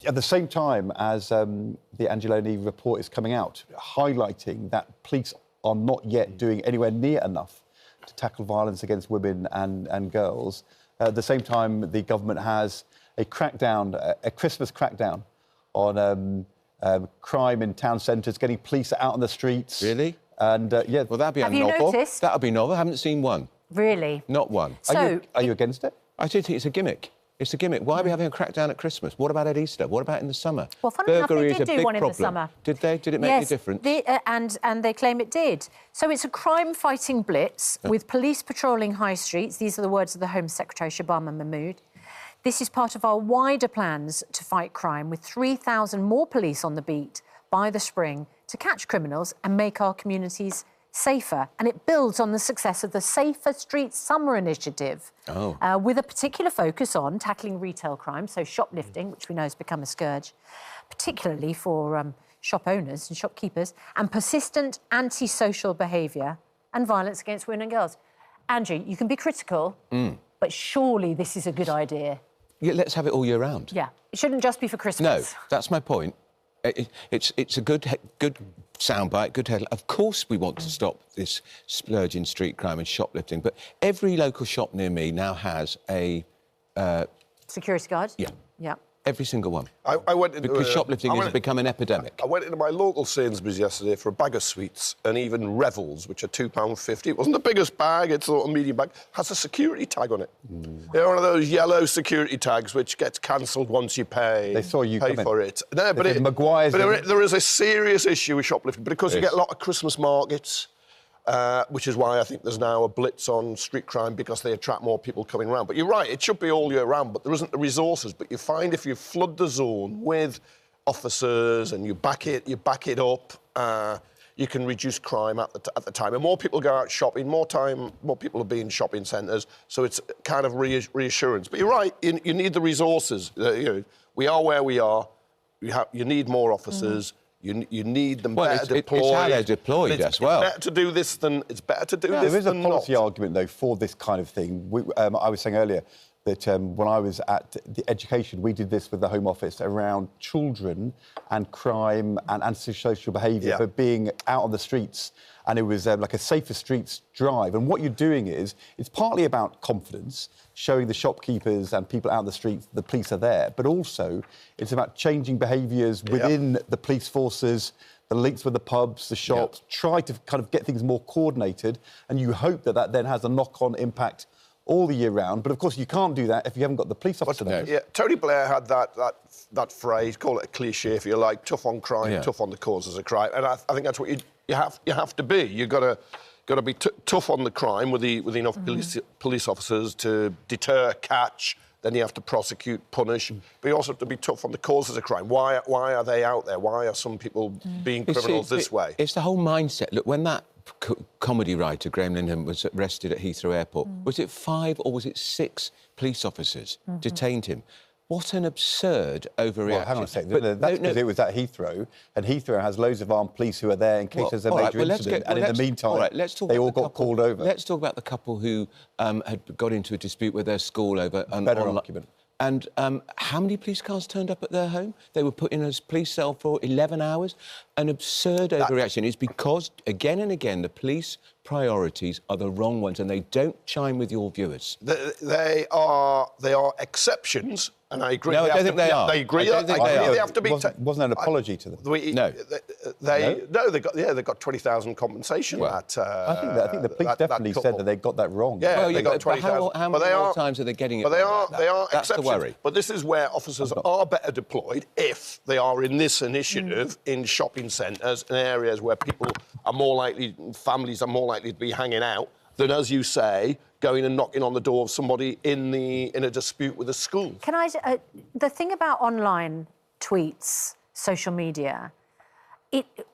at the same time as the Angeloni report is coming out, highlighting that police are not yet doing anywhere near enough to tackle violence against women and girls, at the same time the government has a crackdown, a Christmas crackdown on crime in town centres, getting police out on the streets. Really? And, yeah. Well, that'd be Have novel. you noticed? That'd be novel. I haven't seen one. Really? Not one. So, are you against it? I do think it's a gimmick. It's a gimmick. Why are we having a crackdown at Christmas? What about at Easter? What about in the summer? Well, funny enough, Burglary they is did a do big one in problem. the summer. Did they? Did it make any difference? And they claim it did. So it's a crime-fighting blitz with police patrolling high streets. These are the words of the Home Secretary, Shabana Mahmood. This is part of our wider plans to fight crime, with 3,000 more police on the beat by the spring to catch criminals and make our communities safer. And it builds on the success of the Safer Streets Summer Initiative, with a particular focus on tackling retail crime, so shoplifting, which we know has become a scourge, particularly for shop owners and shopkeepers, and persistent antisocial behaviour and violence against women and girls. Andrew, you can be critical, but surely this is a good idea. Yeah, let's have it all year round. Yeah, it shouldn't just be for Christmas. No, that's my point. It's a good soundbite, good headline. Of course we want to stop this splurge in street crime and shoplifting, but every local shop near me now has a... Security guard? Yeah. Yeah. Every single one. I went into because shoplifting has become an epidemic. I went into my local Sainsbury's yesterday for a bag of sweets, and even Revels, which are £2.50. It wasn't the biggest bag, it's a little medium bag, has a security tag on it. They're one of those yellow security tags which gets cancelled once you pay. They saw you pay for it. No, but there is a serious issue with shoplifting, because you get a lot of Christmas markets. Which is why I think there's now a blitz on street crime, because they attract more people coming around. But you're right, it should be all year round, but there isn't the resources. But you find if you flood the zone with officers and you back it up, you can reduce crime at the time. And more people go out shopping, more people will be in shopping centres, so it's kind of reassurance. But you're right, you need the resources. We are where we are. You need more officers. You need them better deployed. It's how they're deployed as well. It's better to do this than this than not. There is a policy argument, though, for this kind of thing. I was saying earlier that when I was at the education, we did this with the Home Office around children and crime and antisocial behaviour for being out on the streets. And it was like a Safer Streets drive. And what you're doing is, it's partly about confidence, showing the shopkeepers and people out on the streets the police are there, but also it's about changing behaviours within the police forces, the links with the pubs, the shops, try to kind of get things more coordinated, and you hope that that then has a knock-on impact all the year round. But, of course, you can't do that if you haven't got the police officer there. Yeah, Tony Blair had that phrase, call it a cliché if you like, tough on crime, tough on the causes of crime. And I think that's what you have to be. You've got to be tough on the crime with enough police officers to deter, catch. Then you have to prosecute, punish. But you also have to be tough on the causes of crime. Why are they out there? Why are some people being criminals this way? It's the whole mindset. Look, when that comedy writer, Graham Linham, was arrested at Heathrow Airport, was it 5 or was it 6 police officers detained him? What an absurd overreaction. Well, hang on a second. That's because it was at Heathrow, and Heathrow has loads of armed police who are there in case there's a major incident, and in the meantime, they all got called over. Let's talk about the couple who had got into a dispute with their school over... Better argument. And how many police cars turned up at their home? They were put in a police cell for 11 hours. An absurd overreaction is because, again and again, the police priorities are the wrong ones, and they don't chime with your viewers. They are exceptions, and I agree. No, I don't think they are. They agree. I don't think they are. They have to be. Wasn't an apology to them? No. They got 20,000 compensation. I think the police definitely said that they got that wrong. Yeah, well, they got 20,000. How many more times are they getting it? But they are That's exceptions. the worry. But this is where officers are better deployed if they are in this initiative in shopping centres and areas where people are more likely, families are more likely to be hanging out than, as you say, going and knocking on the door of somebody in a dispute with a school. Can I... the thing about online tweets, social media,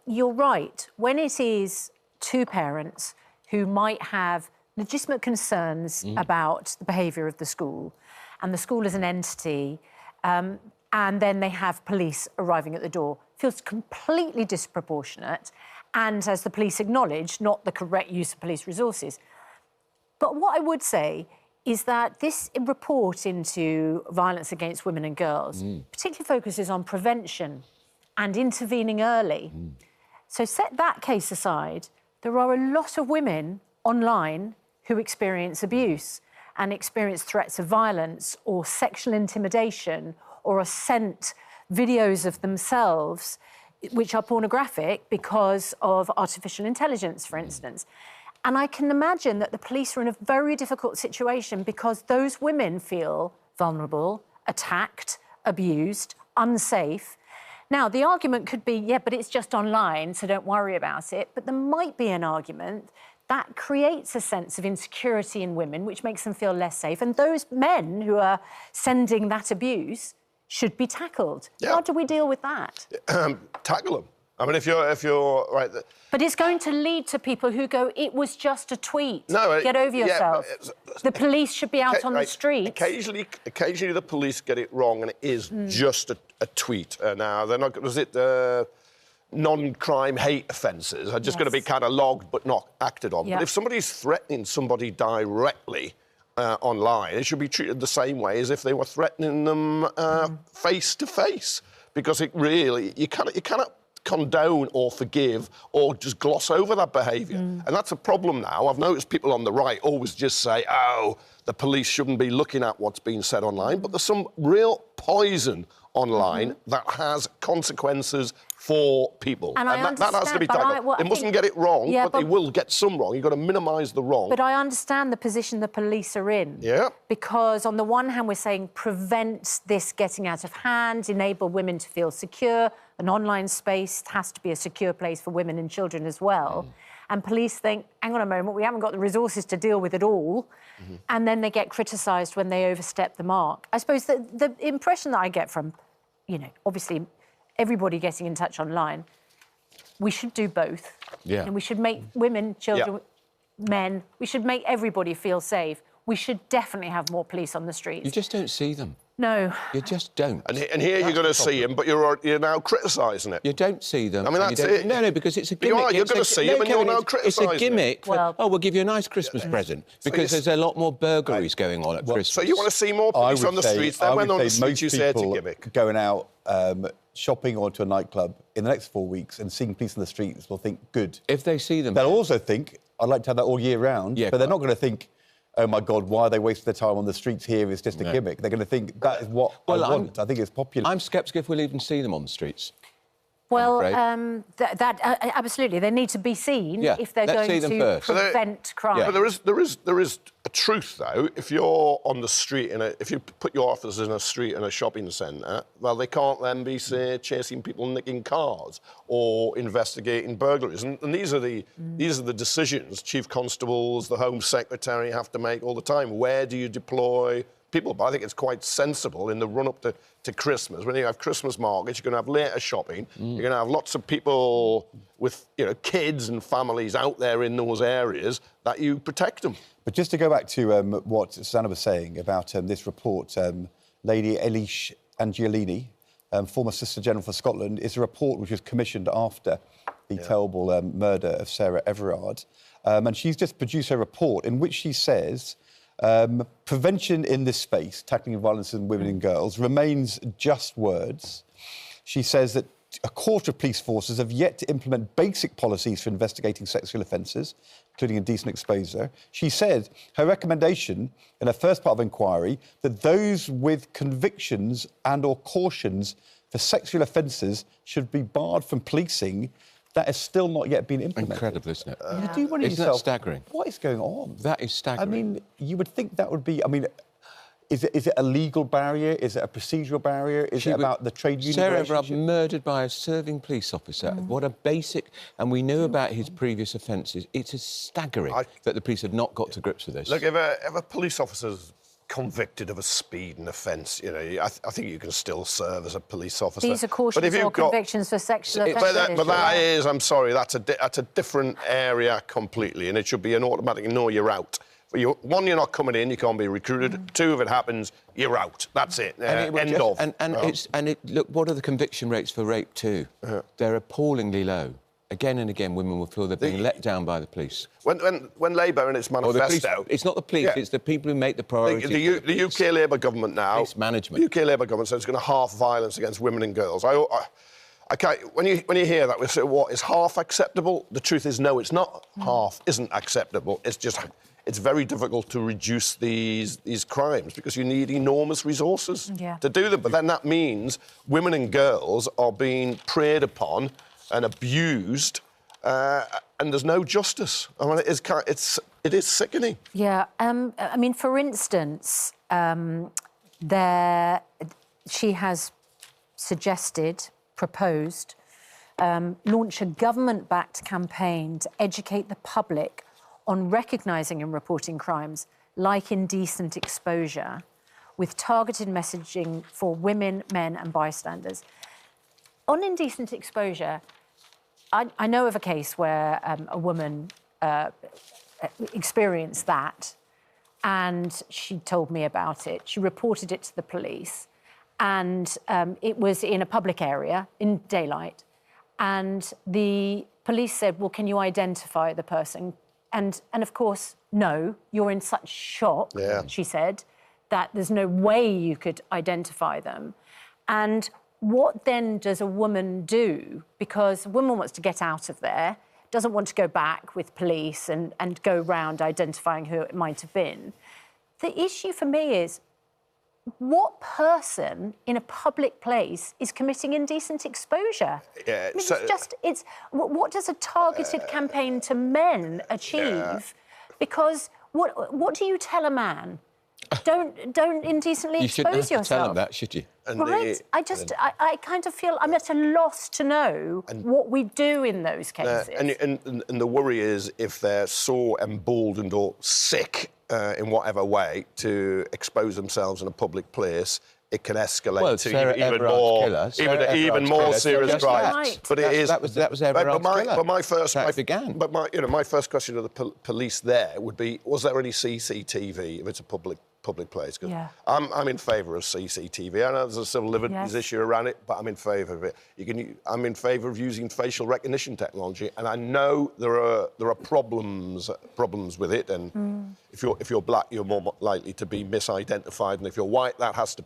you're right. When it is 2 parents who might have legitimate concerns about the behaviour of the school, and the school is an entity, and then they have police arriving at the door, feels completely disproportionate, and, as the police acknowledge, not the correct use of police resources. But what I would say is that this report into violence against women and girls particularly focuses on prevention and intervening early. So set that case aside, there are a lot of women online who experience abuse and experience threats of violence or sexual intimidation or are sent videos of themselves which are pornographic because of artificial intelligence, for instance. And I can imagine that the police are in a very difficult situation because those women feel vulnerable, attacked, abused, unsafe. Now, the argument could be, yeah, but it's just online, so don't worry about it. But there might be an argument that creates a sense of insecurity in women, which makes them feel less safe. And those men who are sending that abuse should be tackled. Yeah. How do we deal with that? Tackle them. I mean, if you're right... But it's going to lead to people who go, it was just a tweet. No, get over yourself. The police should be out on the streets. Occasionally the police get it wrong and it is just a tweet. Now, they're not... Was it non-crime hate offences are just going to be catalogued but not acted on. But if somebody's threatening somebody directly online, it should be treated the same way as if they were threatening them face-to-face. Because it really... You cannot condone or forgive or just gloss over that behaviour. And that's a problem now. I've noticed people on the right always just say, oh, the police shouldn't be looking at what's being said online, but there's some real poison online that has consequences for people. And that has to be tackled. They mustn't get it wrong, but they will get some wrong. You've got to minimise the wrong. But I understand the position the police are in. Yeah. Because on the one hand, we're saying prevent this getting out of hand, enable women to feel secure. An online space has to be a secure place for women and children as well. And police think, hang on a moment, we haven't got the resources to deal with it all. And then they get criticised when they overstep the mark. I suppose the impression that I get from, you know, obviously everybody getting in touch online, we should do both. Yeah. And we should make women, children, men, we should make everybody feel safe. We should definitely have more police on the streets. You just don't see them. No. You just don't. And here you're going to see them, but you're now criticising it. You don't see them. I mean, that's it. No, because it's a gimmick. You're going to see them and you're now criticising It's a gimmick. We'll give you a nice Christmas present because there's a lot more burglaries going on at Christmas. So you want to see more police on the streets? Then when on the streets you say it's a gimmick. Going out shopping or to a nightclub in the next 4 weeks and seeing police on the streets will think, good. If they see them... They'll also think, I'd like to have that all year round, but they're not going to think, oh, my God, why are they wasting their time on the streets here? It's just a gimmick. They're going to think, that is what I want. I think it's popular. I'm sceptical if we'll even see them on the streets. Well, absolutely. They need to be seen if they're going to prevent crime. Yeah, but there is a truth, though. If you're on the street, if you put your office in a street in a shopping centre, well, they can't then be, say, chasing people nicking cars or investigating burglaries. And these are the decisions chief constables, the Home Secretary have to make all the time. Where do you deploy people? But I think it's quite sensible in the run-up to Christmas. When you have Christmas markets, you're going to have later shopping. You're going to have lots of people with, kids and families out there in those areas that you protect them. But just to go back to what Susanna was saying about this report, Lady Eilish Angiolini, former Solicitor General for Scotland, is a report which was commissioned after the terrible murder of Sarah Everard. And she's just produced a report in which she says... prevention in this space, tackling violence in women and girls, remains just words. She says that a quarter of police forces have yet to implement basic policies for investigating sexual offences, including indecent exposure. She said her recommendation in her first part of inquiry that those with convictions and or cautions for sexual offences should be barred from policing. That has still not yet been implemented. Incredible, isn't it? You do wonder Isn't yourself, that staggering? What is going on? That is staggering. I mean, you would think that would be... I mean, is it a legal barrier? Is it a procedural barrier? Is it about the trade union Sarah relationship? Everard murdered by a serving police officer. What a basic... And we knew about his previous offences. It is staggering that the police have not got to grips with this. Look, if a police officer's convicted of a speeding offence, I think you can still serve as a police officer. These are cautions or convictions for sexual offences. But that is, I'm sorry, that's a different area completely, and it should be an automatic, no, you're out. One, you're not coming in, you can't be recruited. Two, if it happens, you're out. That's it. End of. Look, what are the conviction rates for rape too? They're appallingly low. again and again, women will feel they're being let down by the police. When Labour in its manifesto... It's not the police, it's the people who make the priority. The UK Labour government now... Police management. The UK Labour government says it's going to halve violence against women and girls. I can't, when you hear that, we say, what, is half acceptable? The truth is, no, it's not. Half isn't acceptable. It's just... It's very difficult to reduce these crimes because you need enormous resources to do them. But then that means women and girls are being preyed upon and abused, and there's no justice. I mean, it is sickening. Yeah. I mean, for instance, she has suggested, proposed, launch a government-backed campaign to educate the public on recognising and reporting crimes like indecent exposure with targeted messaging for women, men and bystanders. On indecent exposure, I know of a case where a woman experienced that and she told me about it. She reported it to the police and it was in a public area, in daylight, and the police said, well, can you identify the person? And of course, no, you're in such shock, she said, that there's no way you could identify them. And what then does a woman do? Because a woman wants to get out of there, doesn't want to go back with police and go round identifying who it might have been. The issue for me is, what person in a public place is committing indecent exposure? Yeah, I mean, what does a targeted campaign to men achieve? Yeah. Because what do you tell a man? Don't indecently expose yourself. You shouldn't have to tell him that, should you? Right? I kind of feel I'm at a loss to know what we do in those cases. And the worry is if they're so emboldened or sick in whatever way to expose themselves in a public place, it can escalate to even more serious crimes. Right. But it is. That was Everard's killer. But my first, my first question to the police there would be: was there any CCTV if it's a public place? Because I'm in favour of CCTV. I know there's a civil liberties issue around it, but I'm in favour of it. I'm in favour of using facial recognition technology, and I know there are problems with it. And if you're black, you're more likely to be misidentified, and if you're white, that has to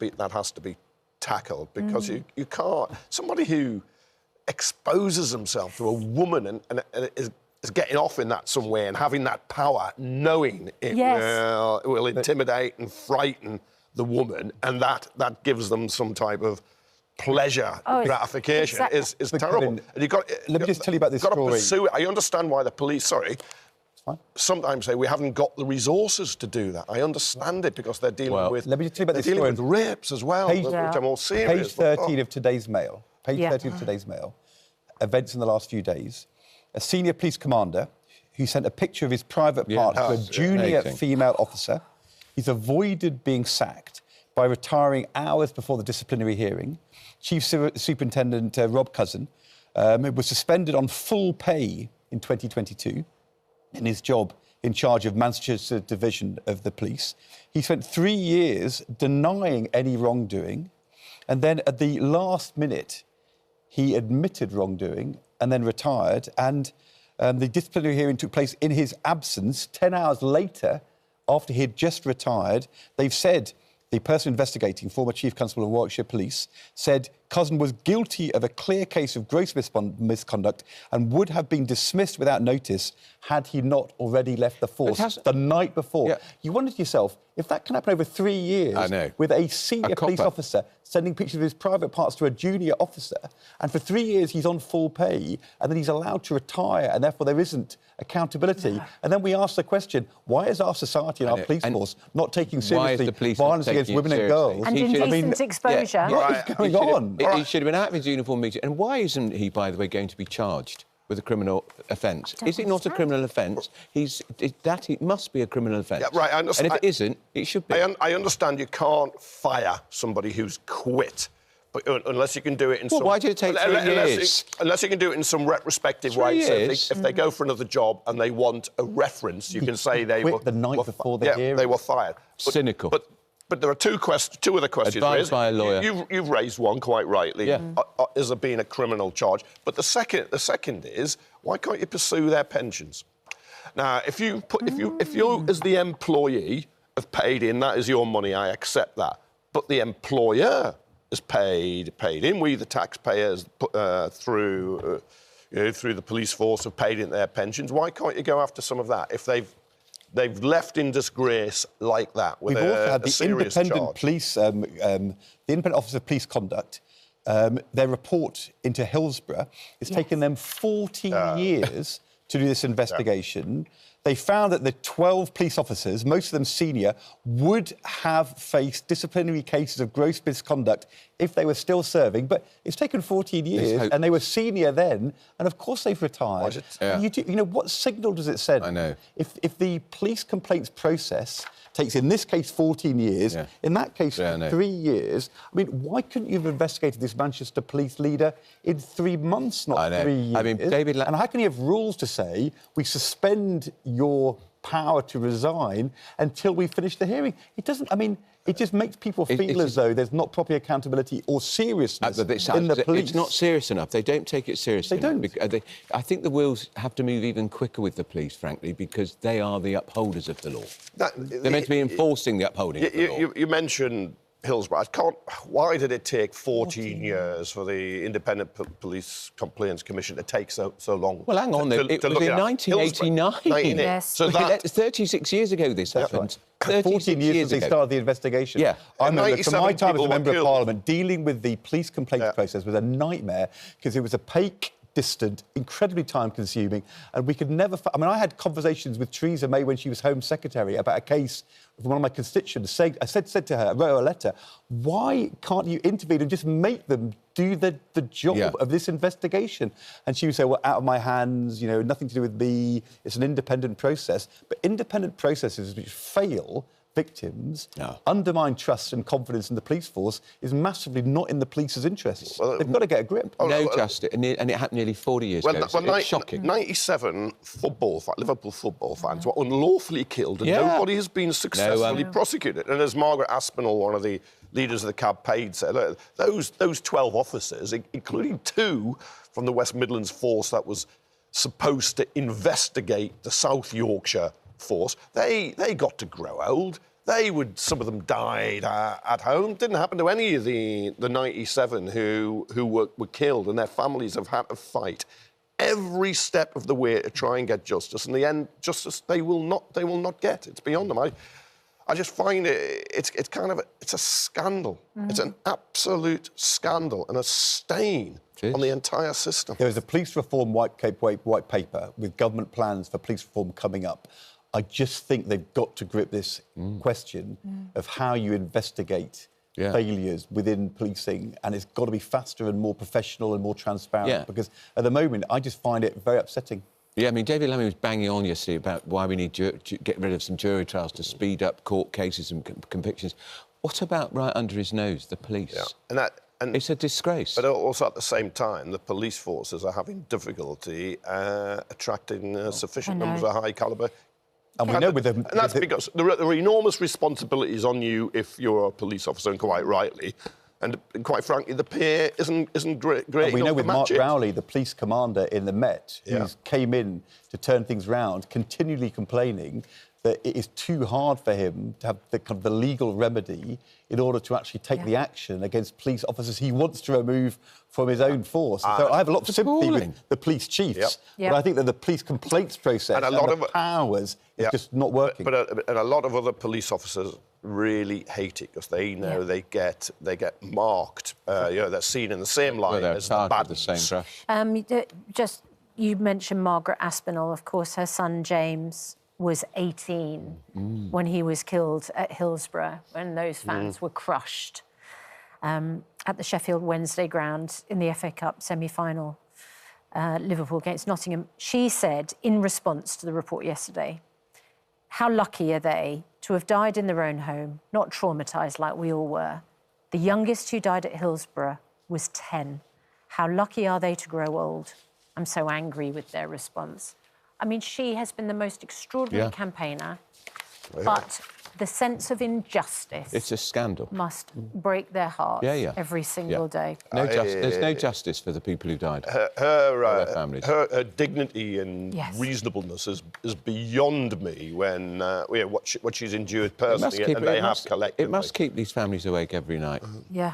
be tackled because you can't. Somebody who exposes himself to a woman and is getting off in that some way and having that power, knowing it will intimidate and frighten the woman, and that gives them some type of pleasure, gratification, is terrible. And let me just tell you about this story. Pursue it. I understand why the police, sometimes say we haven't got the resources to do that. I understand it because they're dealing with... Let me just tell you about this story. With rapes as well, which are more serious. Page 13 of today's Mail. Page 13 of today's Mail. Events in the last few days. A senior police commander who sent a picture of his private part to a junior female officer. He's avoided being sacked by retiring hours before the disciplinary hearing. Chief Superintendent Rob Cousin was suspended on full pay in 2022 in his job in charge of Manchester Division of the police. He spent 3 years denying any wrongdoing, and then at the last minute, he admitted wrongdoing and then retired, and the disciplinary hearing took place in his absence. 10 hours later, after he had just retired, they've said, the person investigating, former Chief Constable of Warwickshire Police, said Cousin was guilty of a clear case of gross misconduct and would have been dismissed without notice had he not already left the force the night before. You wondered to yourself, if that can happen over 3 years with a senior police officer sending pictures of his private parts to a junior officer, and for 3 years he's on full pay, and then he's allowed to retire, and therefore there isn't accountability. And then we ask the question, why is our society and our police force not taking seriously violence against women and girls? And indecent exposure. What is going on? He should have been out of his uniform meeting. And why isn't he, by the way, going to be charged with a criminal offence? Is it not a criminal offence? It must be a criminal offence. Yeah, right, I understand. And if it isn't, it should be. I understand you can't fire somebody who's quit, but unless you can do it in some... why did it take 3 years? Unless you can do it in some retrospective way. So if they go for another job and they want a reference, you can say they were... the night before the hearing. They were fired. Cynical. But But there are two other questions. Advised by a lawyer. You've raised one quite rightly. Yeah. Is there being a criminal charge? But the second is, why can't you pursue their pensions? Now, if you as the employee have paid in, that is your money. I accept that. But the employer has paid in. We, the taxpayers, through the police force, have paid in their pensions. Why can't you go after some of that if they've left in disgrace like that with We've also had a the serious independent charge? police, the independent office of police conduct. Their report into Hillsborough. It's taken them 14 years to do this investigation. They found that the 12 police officers, most of them senior, would have faced disciplinary cases of gross misconduct if they were still serving. But it's taken 14 years, and they were senior then, and of course they've retired. You know, what signal does it send? I know. If the police complaints process takes, in this case, 14 years, in that case, 3 years, I mean, why couldn't you have investigated this Manchester police leader in 3 months, not 3 years? I mean, David... And how can you have rules to say, we suspend your power to resign until we finish the hearing? It doesn't... I mean, it just makes people feel as though there's not proper accountability or seriousness in the police. It's not serious enough. They don't take it seriously. They don't. I think the wheels have to move even quicker with the police, frankly, because they are the upholders of the law. They're meant to be enforcing the upholding of the law. You mentioned Hillsborough. Why did it take 14 years for the Independent Police Complaints Commission to take so long? Well, hang on. It was in 1989. Yes. So 36 years ago this happened. 14 years since they started the investigation. Yeah. I remember, from my time as a Member of Parliament, dealing with the police complaints process was a nightmare because it was opaque, distant, incredibly time-consuming, and we could never... I mean, I had conversations with Theresa May when she was Home Secretary about a case of one of my constituents. I said to her, I wrote her a letter, why can't you intervene and just make them do the job of this investigation? And she would say, well, out of my hands, you know, nothing to do with me, it's an independent process. But independent processes which fail victims, undermine trust and confidence in the police force, is massively not in the police's interests. They've got to get a grip. No justice, and it happened nearly 40 years ago. It's shocking. 97 Liverpool football fans were unlawfully killed, and nobody has been successfully prosecuted. And as Margaret Aspinall, one of the leaders of the campaign, said, those 12 officers, including 2 from the West Midlands force that was supposed to investigate the South Yorkshire force, they got to grow old. Some of them died at home. Didn't happen to any of the 97 who were killed, and their families have had to fight every step of the way to try and get justice. In the end, justice they will not get. It's beyond them. I just find it's a scandal. It's an absolute scandal and a stain on the entire system. There is a police reform white paper with government plans for police reform coming up. I just think they've got to grip this question of how you investigate failures within policing, and it's got to be faster and more professional and more transparent, because at the moment I just find it very upsetting. Yeah, I mean, David Lammy was banging on yesterday about why we need to get rid of some jury trials to speed up court cases and convictions. What about right under his nose, the police? Yeah. And it's a disgrace. But also at the same time, the police forces are having difficulty attracting sufficient numbers of high-calibre. And we know with them... And that's because there are enormous responsibilities on you if you're a police officer, and quite rightly. And quite frankly, the pay isn't great. And we know with Mark Rowley, the police commander in the Met, who came in to turn things round, continually complaining that it is too hard for him to have the legal remedy in order to actually take the action against police officers he wants to remove from his own force. So I have a lot of sympathy with the police chiefs, but I think that the police complaints process and the powers is just not working. But a lot of other police officers really hate it because they know they get marked. They're seen in the same line as the bad. Just you mentioned Margaret Aspinall, of course. Her son James was 18 when he was killed at Hillsborough, when those fans were crushed at the Sheffield Wednesday ground in the FA Cup semi-final, Liverpool against Nottingham. She said, in response to the report yesterday, how lucky are they to have died in their own home, not traumatised like we all were. The youngest who died at Hillsborough was 10. How lucky are they to grow old? I'm so angry with their response. I mean, she has been the most extraordinary campaigner, but the sense of injustice. It's a scandal. Must break their hearts every single day. There's no justice for the people who died. Her families. Her dignity and reasonableness is beyond me when what she's endured personally and they have collectively. It must keep these families awake every night. Yeah.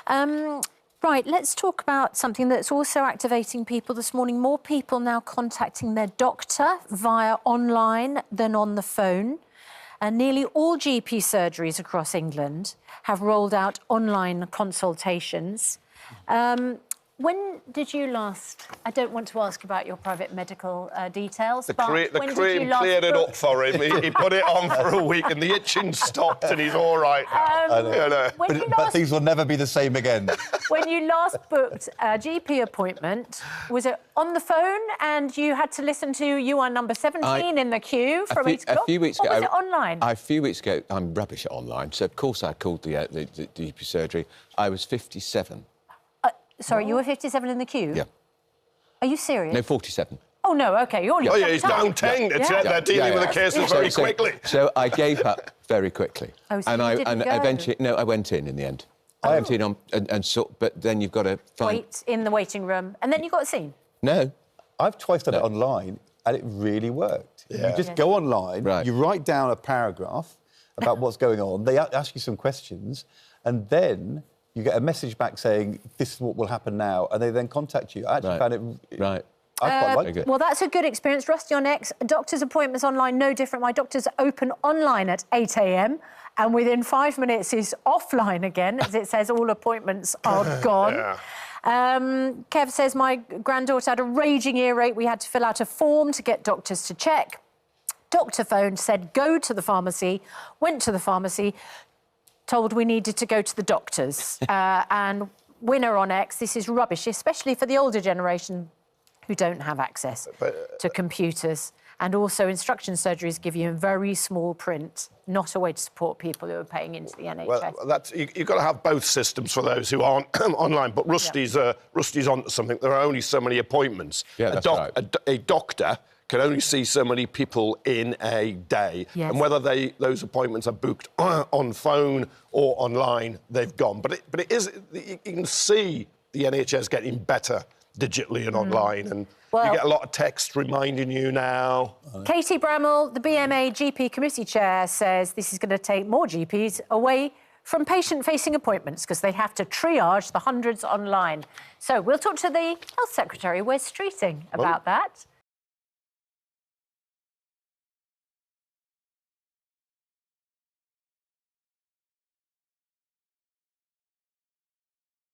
Right, let's talk about something that's also activating people this morning. More people now contacting their doctor via online than on the phone. And nearly all GP surgeries across England have rolled out online consultations. When did you last... I don't want to ask about your private medical details, the cream cleared it up for him. He put it on for a week and the itching stopped and he's all right now. But things will never be the same again. When you last booked a GP appointment, was it on the phone and you had to listen to you are number 17 in the queue from 8 o'clock? A few weeks ago... Or was it online? A few weeks ago, I'm rubbish at online, so of course I called the GP surgery. I was 57. Sorry, you were 57 in the queue? Yeah. Are you serious? No, 47. Oh, no, OK, you're... Oh, yeah, he's down 10. They're dealing with the cases very quickly. So I gave up very quickly. Oh, so you didn't go? Eventually... No, I went in the end. I went in on... but then you've got to find... Wait in the waiting room, and then you got seen? No. I've twice done it online, and it really worked. Yeah. You just go online, you write down a paragraph about what's going on, they ask you some questions, and then... you get a message back saying, this is what will happen now, and they then contact you. I actually found it... Right. I quite liked it. Well, that's a good experience. Rusty on X, doctor's appointments online, no different. My doctor's open online at 8 a.m, and within 5 minutes is offline again, as it says all appointments are gone. Kev says, my granddaughter had a raging earache. We had to fill out a form to get doctors to check. Doctor phoned, said, go to the pharmacy. Went to the pharmacy, told we needed to go to the doctors. And winner on X, this is rubbish, especially for the older generation who don't have access to computers. And also instruction surgeries give you in very small print, not a way to support people who are paying into the NHS. Well, you've got to have both systems for those who aren't online. But Rusty's onto something. There are only so many appointments. Yeah, that's right. A doctor can only see so many people in a day. Yes. And whether those appointments are booked on phone or online, they've gone. But it is... you can see the NHS getting better digitally and online, and you get a lot of text reminding you now. Katie Bramall, the BMA GP committee chair, says this is going to take more GPs away from patient-facing appointments because they have to triage the hundreds online. So we'll talk to the Health Secretary, Wes Streeting, about that.